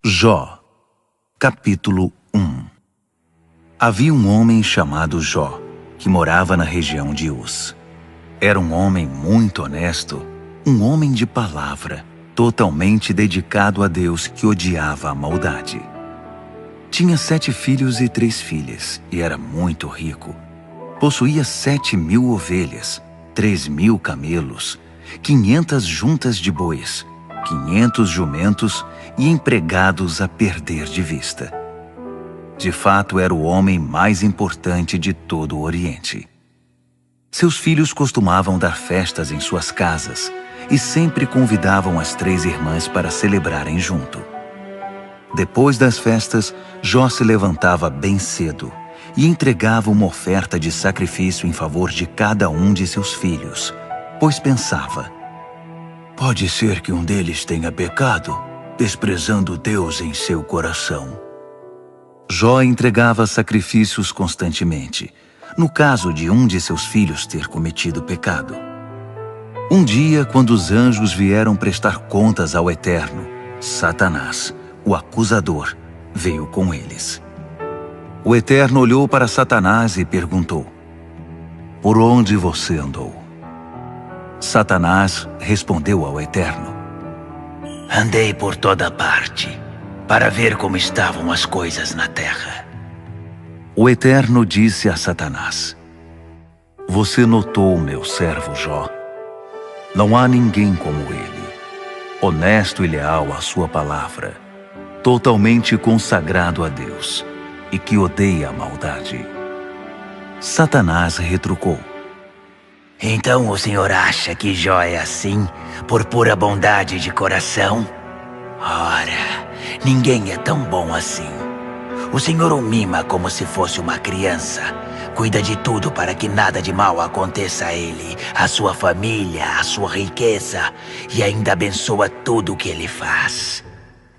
Jó, capítulo 1. Havia um homem chamado Jó, que morava na região de Uz. Era um homem muito honesto, um homem de palavra, totalmente dedicado a Deus, que odiava a maldade. Tinha 7 filhos e 3 filhas, e era muito rico. Possuía 7.000 ovelhas, 3.000 camelos, 500 juntas de bois, 500 jumentos e empregados a perder de vista. De fato, era o homem mais importante de todo o Oriente. Seus filhos costumavam dar festas em suas casas e sempre convidavam as 3 irmãs para celebrarem junto. Depois das festas, Jó se levantava bem cedo e entregava uma oferta de sacrifício em favor de cada um de seus filhos, pois pensava: pode ser que um deles tenha pecado, desprezando Deus em seu coração. Jó entregava sacrifícios constantemente, no caso de um de seus filhos ter cometido pecado. Um dia, quando os anjos vieram prestar contas ao Eterno, Satanás, o acusador, veio com eles. O Eterno olhou para Satanás e perguntou: por onde você andou? Satanás respondeu ao Eterno: andei por toda parte, para ver como estavam as coisas na terra. O Eterno disse a Satanás: você notou meu servo Jó? Não há ninguém como ele, honesto e leal à sua palavra, totalmente consagrado a Deus e que odeia a maldade. Satanás retrucou: então o senhor acha que Jó é assim, por pura bondade de coração? Ora, ninguém é tão bom assim. O senhor o mima como se fosse uma criança. Cuida de tudo para que nada de mal aconteça a ele, a sua família, a sua riqueza, e ainda abençoa tudo o que ele faz.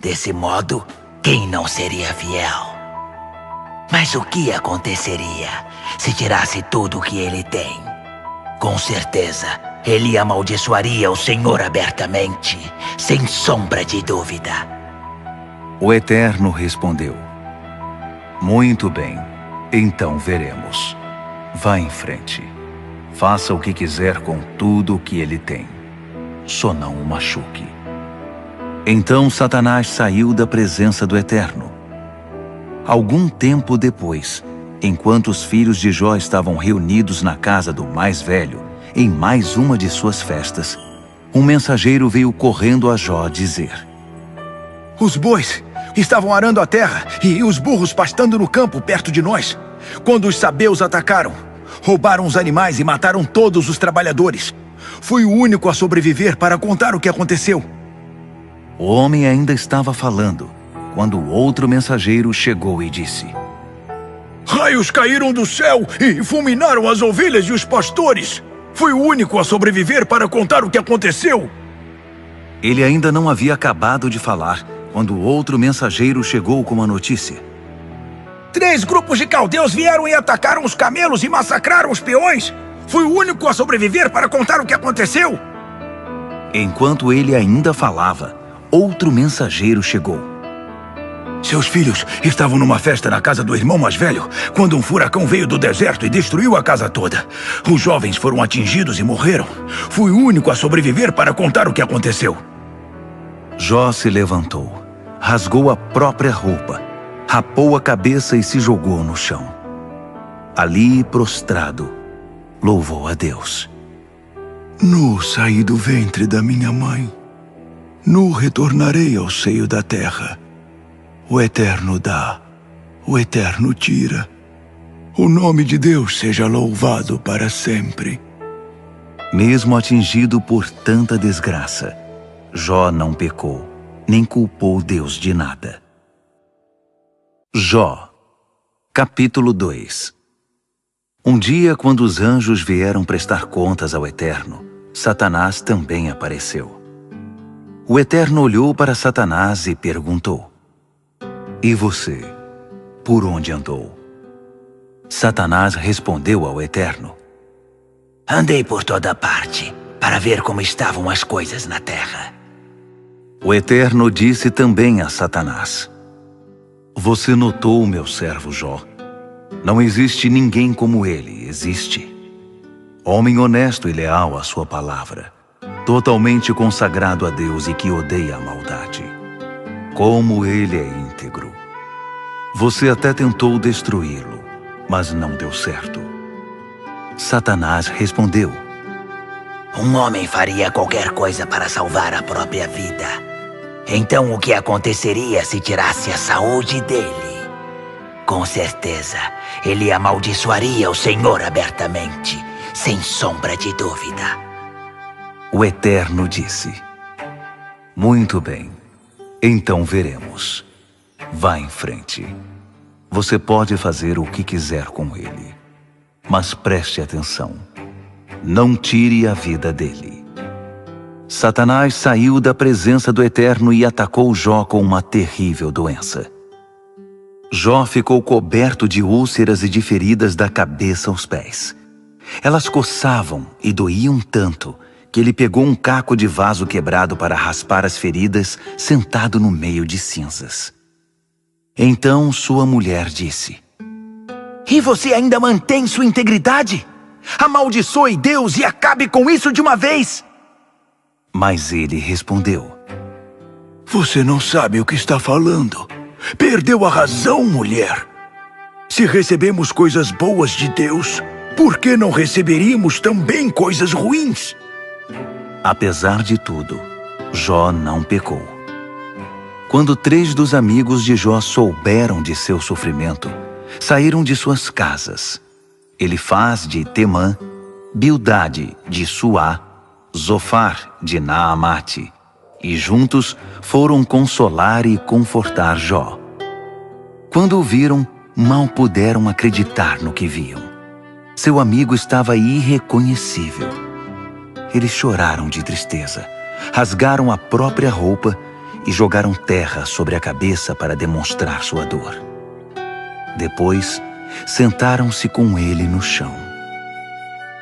Desse modo, quem não seria fiel? Mas o que aconteceria se tirasse tudo o que ele tem? Com certeza, ele amaldiçoaria o Senhor abertamente, sem sombra de dúvida. O Eterno respondeu: muito bem, então veremos. Vá em frente. Faça o que quiser com tudo o que ele tem. Só não o machuque. Então Satanás saiu da presença do Eterno. Algum tempo depois, enquanto os filhos de Jó estavam reunidos na casa do mais velho, em mais uma de suas festas, um mensageiro veio correndo a Jó dizer: os bois estavam arando a terra e os burros pastando no campo perto de nós, quando os sabeus atacaram. Roubaram os animais e mataram todos os trabalhadores. Fui o único a sobreviver para contar o que aconteceu. O homem ainda estava falando, quando outro mensageiro chegou e disse: raios caíram do céu e fulminaram as ovelhas e os pastores. Fui o único a sobreviver para contar o que aconteceu. Ele ainda não havia acabado de falar, quando outro mensageiro chegou com uma notícia: 3 grupos de caldeus vieram e atacaram os camelos e massacraram os peões. Fui o único a sobreviver para contar o que aconteceu. Enquanto ele ainda falava, outro mensageiro chegou. Seus filhos estavam numa festa na casa do irmão mais velho, quando um furacão veio do deserto e destruiu a casa toda. Os jovens foram atingidos e morreram. Fui o único a sobreviver para contar o que aconteceu. Jó se levantou, rasgou a própria roupa, rapou a cabeça e se jogou no chão. Ali, prostrado, louvou a Deus. Nu saí do ventre da minha mãe. Nu retornarei ao seio da terra. O Eterno dá, o Eterno tira. O nome de Deus seja louvado para sempre. Mesmo atingido por tanta desgraça, Jó não pecou, nem culpou Deus de nada. Jó, capítulo 2. Um dia, quando os anjos vieram prestar contas ao Eterno, Satanás também apareceu. O Eterno olhou para Satanás e perguntou: e você, por onde andou? Satanás respondeu ao Eterno: andei por toda parte, para ver como estavam as coisas na terra. O Eterno disse também a Satanás: Você notou o meu servo Jó? Não existe ninguém como ele, existe. Homem honesto e leal à sua palavra, totalmente consagrado a Deus e que odeia a maldade. Como ele é íntegro. Você até tentou destruí-lo, mas não deu certo. Satanás respondeu: Um homem faria qualquer coisa para salvar a própria vida. Então o que aconteceria se tirasse a saúde dele? Com certeza, ele amaldiçoaria o Senhor abertamente, sem sombra de dúvida. O Eterno disse: Muito bem, então veremos. Vá em frente. Você pode fazer o que quiser com ele. Mas preste atenção. Não tire a vida dele. Satanás saiu da presença do Eterno e atacou Jó com uma terrível doença. Jó ficou coberto de úlceras e de feridas da cabeça aos pés. Elas coçavam e doíam tanto que ele pegou um caco de vaso quebrado para raspar as feridas, sentado no meio de cinzas. Então sua mulher disse: E você ainda mantém sua integridade? Amaldiçoe Deus e acabe com isso de uma vez! Mas ele respondeu: Você não sabe o que está falando. Perdeu a razão, mulher. Se recebemos coisas boas de Deus, por que não receberíamos também coisas ruins? Apesar de tudo, Jó não pecou. Quando 3 dos amigos de Jó souberam de seu sofrimento, saíram de suas casas. Elifaz de Temã, Bildade de Suá, Zofar de Naamate, e juntos foram consolar e confortar Jó. Quando o viram, mal puderam acreditar no que viam. Seu amigo estava irreconhecível. Eles choraram de tristeza, rasgaram a própria roupa e jogaram terra sobre a cabeça para demonstrar sua dor. Depois, sentaram-se com ele no chão.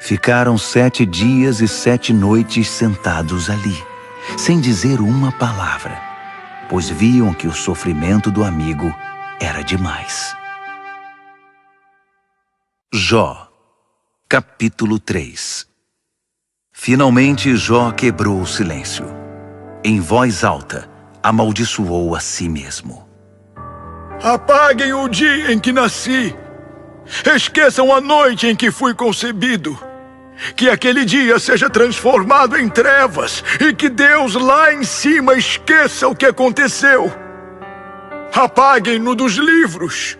Ficaram 7 dias e 7 noites sentados ali, sem dizer uma palavra, pois viam que o sofrimento do amigo era demais. Jó, capítulo 3. Finalmente Jó quebrou o silêncio. Em voz alta, amaldiçoou a si mesmo. Apaguem o dia em que nasci. Esqueçam a noite em que fui concebido. Que aquele dia seja transformado em trevas e que Deus lá em cima esqueça o que aconteceu. Apaguem-no dos livros.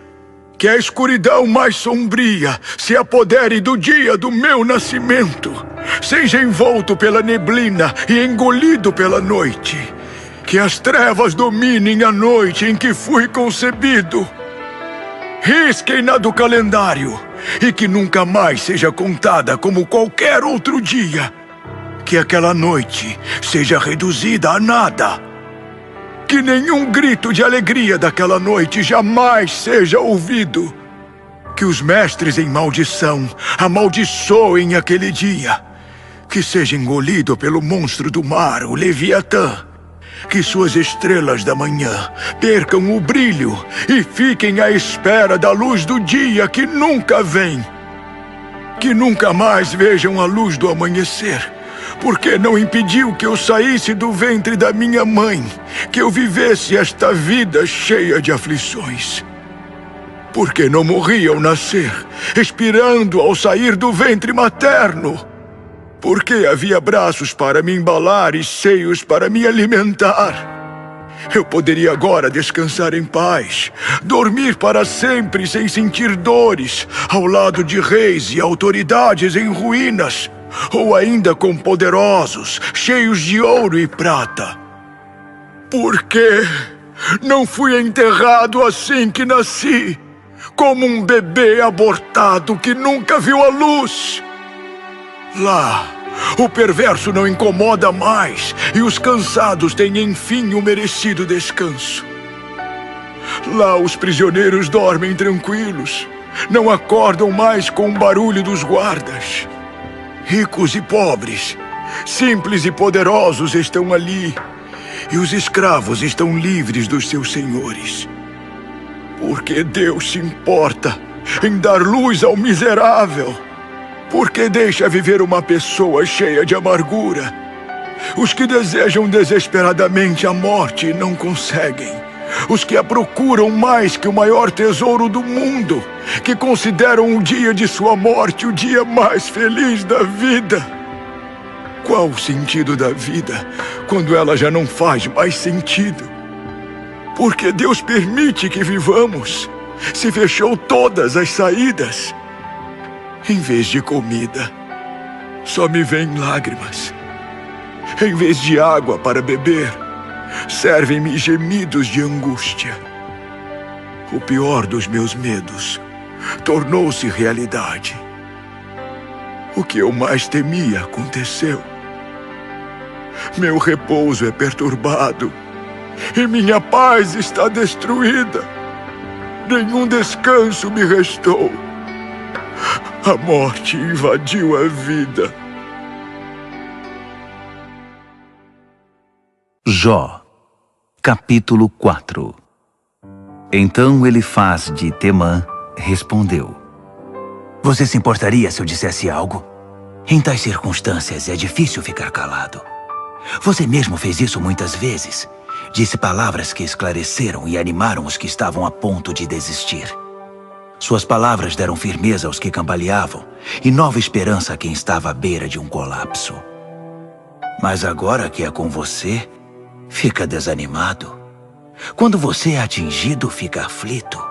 Que a escuridão mais sombria se apodere do dia do meu nascimento. Seja envolto pela neblina e engolido pela noite. Que as trevas dominem a noite em que fui concebido. Risquem-na do calendário e que nunca mais seja contada como qualquer outro dia. Que aquela noite seja reduzida a nada. Que nenhum grito de alegria daquela noite jamais seja ouvido. Que os mestres em maldição amaldiçoem aquele dia. Que seja engolido pelo monstro do mar, o Leviatã. Que suas estrelas da manhã percam o brilho e fiquem à espera da luz do dia que nunca vem. Que nunca mais vejam a luz do amanhecer, porque não impediu que eu saísse do ventre da minha mãe, que eu vivesse esta vida cheia de aflições. Porque não morri ao nascer, expirando ao sair do ventre materno. Porque havia braços para me embalar e seios para me alimentar. Eu poderia agora descansar em paz, dormir para sempre sem sentir dores, ao lado de reis e autoridades em ruínas, ou ainda com poderosos, cheios de ouro e prata. Por que não fui enterrado assim que nasci, como um bebê abortado que nunca viu a luz? Lá, o perverso não incomoda mais e os cansados têm enfim o merecido descanso. Lá os prisioneiros dormem tranquilos, não acordam mais com o barulho dos guardas. Ricos e pobres, simples e poderosos estão ali, e os escravos estão livres dos seus senhores. Porque Deus se importa em dar luz ao miserável. Porque deixa viver uma pessoa cheia de amargura. Os que desejam desesperadamente a morte não conseguem. Os que a procuram mais que o maior tesouro do mundo, que consideram o dia de sua morte o dia mais feliz da vida. Qual o sentido da vida quando ela já não faz mais sentido? Porque Deus permite que vivamos. Se fechou todas as saídas. Em vez de comida, só me vêm lágrimas. Em vez de água para beber, servem-me gemidos de angústia. O pior dos meus medos tornou-se realidade. O que eu mais temia aconteceu. Meu repouso é perturbado e minha paz está destruída. Nenhum descanso me restou. A morte invadiu a vida. Jó, capítulo 4. Então Elifaz de Temã respondeu: Você se importaria se eu dissesse algo? Em tais circunstâncias é difícil ficar calado. Você mesmo fez isso muitas vezes. Disse palavras que esclareceram e animaram os que estavam a ponto de desistir. Suas palavras deram firmeza aos que cambaleavam e nova esperança a quem estava à beira de um colapso. Mas agora que é com você, fica desanimado. Quando você é atingido, fica aflito.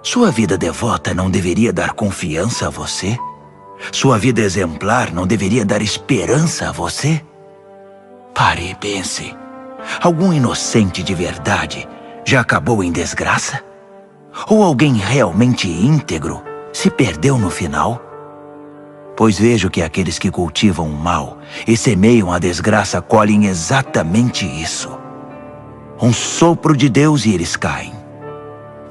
Sua vida devota não deveria dar confiança a você? Sua vida exemplar não deveria dar esperança a você? Pare e pense. Algum inocente de verdade já acabou em desgraça? Ou alguém realmente íntegro se perdeu no final? Pois vejo que aqueles que cultivam o mal e semeiam a desgraça colhem exatamente isso. Um sopro de Deus e eles caem.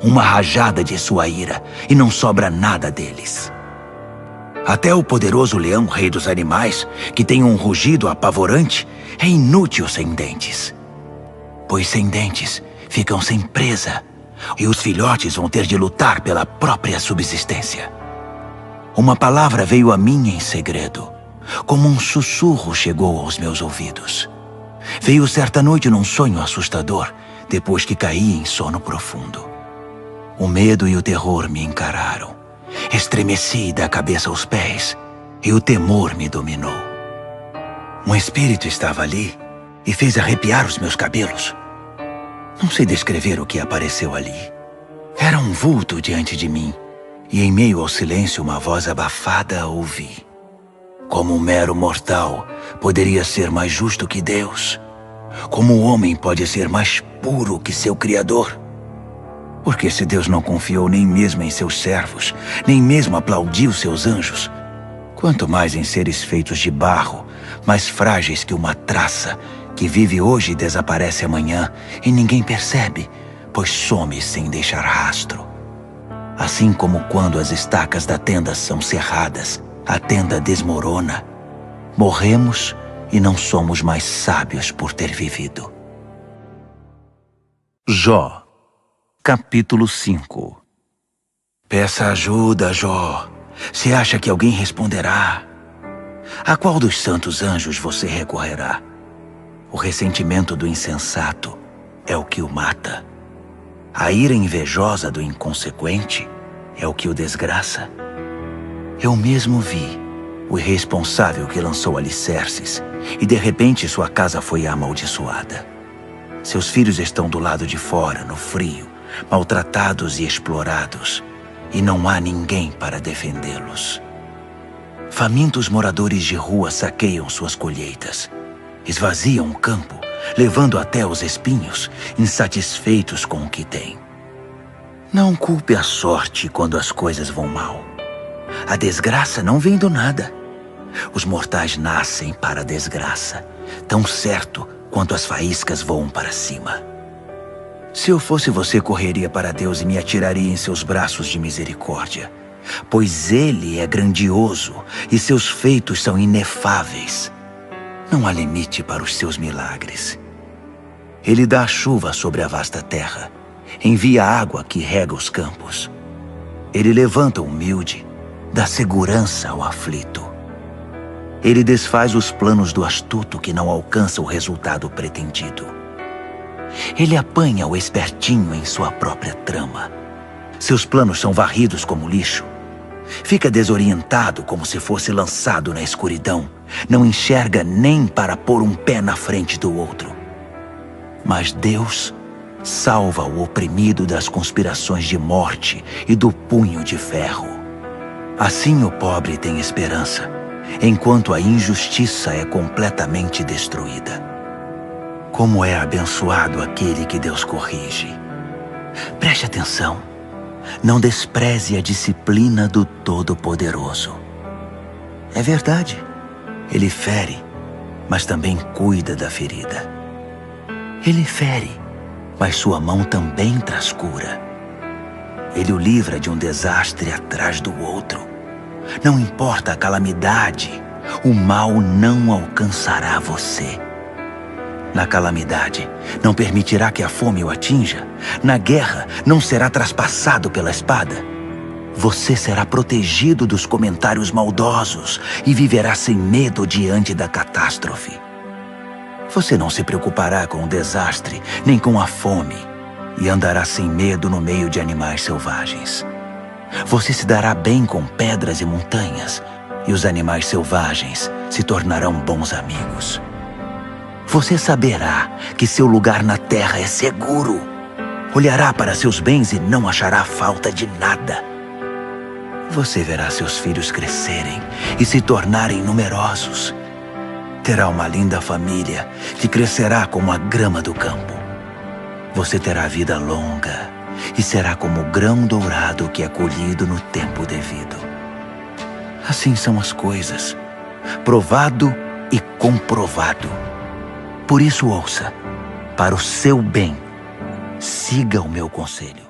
Uma rajada de sua ira e não sobra nada deles. Até o poderoso leão, rei dos animais, que tem um rugido apavorante, é inútil sem dentes. Pois sem dentes ficam sem presa, e os filhotes vão ter de lutar pela própria subsistência. Uma palavra veio a mim em segredo, como um sussurro chegou aos meus ouvidos. Veio certa noite num sonho assustador, depois que caí em sono profundo. O medo e o terror me encararam. Estremeci da cabeça aos pés, e o temor me dominou. Um espírito estava ali e fez arrepiar os meus cabelos. Não sei descrever o que apareceu ali. Era um vulto diante de mim, e em meio ao silêncio uma voz abafada ouvi. Como um mero mortal poderia ser mais justo que Deus? Como o homem pode ser mais puro que seu Criador? Porque se Deus não confiou nem mesmo em seus servos, nem mesmo aplaudiu seus anjos, quanto mais em seres feitos de barro, mais frágeis que uma traça, que vive hoje e desaparece amanhã, e ninguém percebe, pois some sem deixar rastro. Assim como quando as estacas da tenda são cerradas, a tenda desmorona. Morremos e não somos mais sábios por ter vivido. Jó, capítulo 5. Peça ajuda, Jó. Se acha que alguém responderá. A qual dos santos anjos você recorrerá? O ressentimento do insensato é o que o mata. A ira invejosa do inconsequente é o que o desgraça. Eu mesmo vi o irresponsável que lançou alicerces e de repente sua casa foi amaldiçoada. Seus filhos estão do lado de fora, no frio, maltratados e explorados, e não há ninguém para defendê-los. Famintos moradores de rua saqueiam suas colheitas. Esvaziam o campo, levando até os espinhos, insatisfeitos com o que têm. Não culpe a sorte quando as coisas vão mal. A desgraça não vem do nada. Os mortais nascem para a desgraça, tão certo quanto as faíscas voam para cima. Se eu fosse você, correria para Deus e me atiraria em seus braços de misericórdia, pois Ele é grandioso e seus feitos são inefáveis. Não há limite para os seus milagres. Ele dá a chuva sobre a vasta terra, envia a água que rega os campos. Ele levanta o humilde, dá segurança ao aflito. Ele desfaz os planos do astuto que não alcança o resultado pretendido. Ele apanha o espertinho em sua própria trama. Seus planos são varridos como lixo. Fica desorientado como se fosse lançado na escuridão. Não enxerga nem para pôr um pé na frente do outro. Mas Deus salva o oprimido das conspirações de morte e do punho de ferro. Assim o pobre tem esperança, enquanto a injustiça é completamente destruída. Como é abençoado aquele que Deus corrige. Preste atenção. Não despreze a disciplina do Todo-Poderoso. É verdade. Ele fere, mas também cuida da ferida. Ele fere, mas sua mão também traz cura. Ele o livra de um desastre atrás do outro. Não importa a calamidade, o mal não alcançará você. Na calamidade, não permitirá que a fome o atinja. Na guerra, não será traspassado pela espada. Você será protegido dos comentários maldosos e viverá sem medo diante da catástrofe. Você não se preocupará com o desastre, nem com a fome, e andará sem medo no meio de animais selvagens. Você se dará bem com pedras e montanhas, e os animais selvagens se tornarão bons amigos. Você saberá que seu lugar na terra é seguro. Olhará para seus bens e não achará falta de nada. Você verá seus filhos crescerem e se tornarem numerosos. Terá uma linda família que crescerá como a grama do campo. Você terá vida longa e será como o grão dourado que é colhido no tempo devido. Assim são as coisas, provado e comprovado. Por isso ouça, para o seu bem, siga o meu conselho.